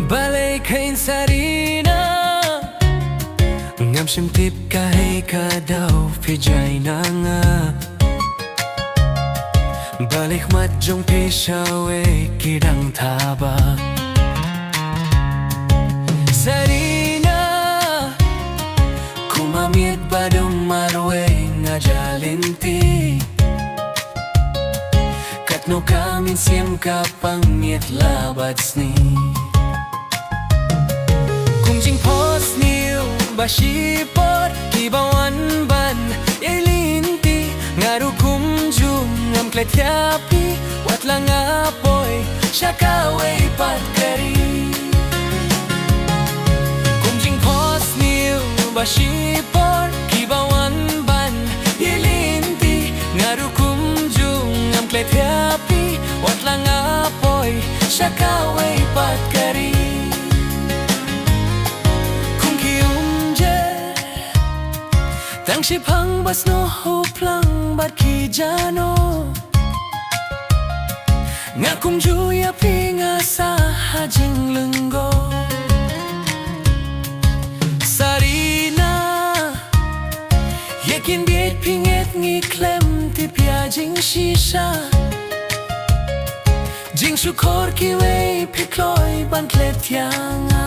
Balay kain sarina ngam simtip kahit ka daw pijay na nga balik matjong pisyawe kidang tabak sarina kumamit badong marwe nga jalinti katno kamin siyam kapangit labads ni JINGPHOHSNIEW basipot kibawan ban ilinti ngaru kumjum ngam kletyapi watlang apoy syakaway patkari JINGPHOHSNIEW basipot kibawan ban ilinti ngaru kumjum ngam kletyapi watlang apoy syakaway patkari Tang sipang basno huplang bat kijano nga kumjuya pinga sa hajing lenggo sarina yakin biet pinget ngiklem tipya jing shisha jing syukor kiwe pikloy ban kletyanga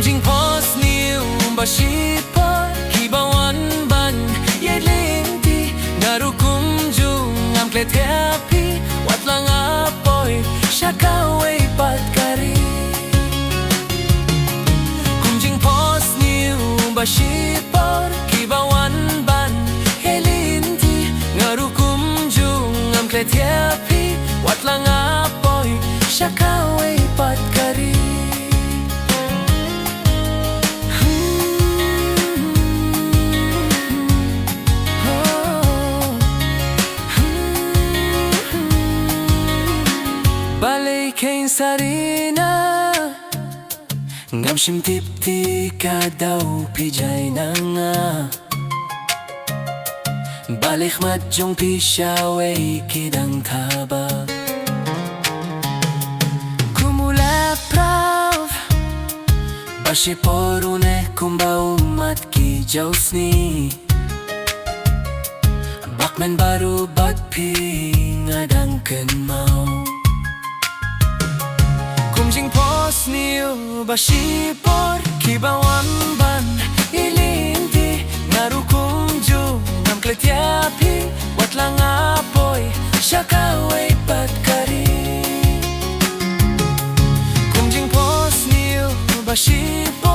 JINGPHOHSNIEW basipot kibawan ban yelinti ngaru kumjung ngam kletyapi watlang apoy syakaway patkari JINGPHOHSNIEW basipot kibawan ban yelinti ngaru kumjung ngam kletyapi watlang apoy syakaway patkari Balay kain sarina ngam simtip ti ka daw pijay na nga balik matjong pisyaway kidang tabak kumula prav basiporune kumbau mat kijausni bakmen baru bat pi ngadang kenmau JINGPHOHSNIEW basipot kibawan ban ilinti ngaru kumjung ngam kletyapi watlang apoy syakaway patkari JINGPHOHSNIEW basipot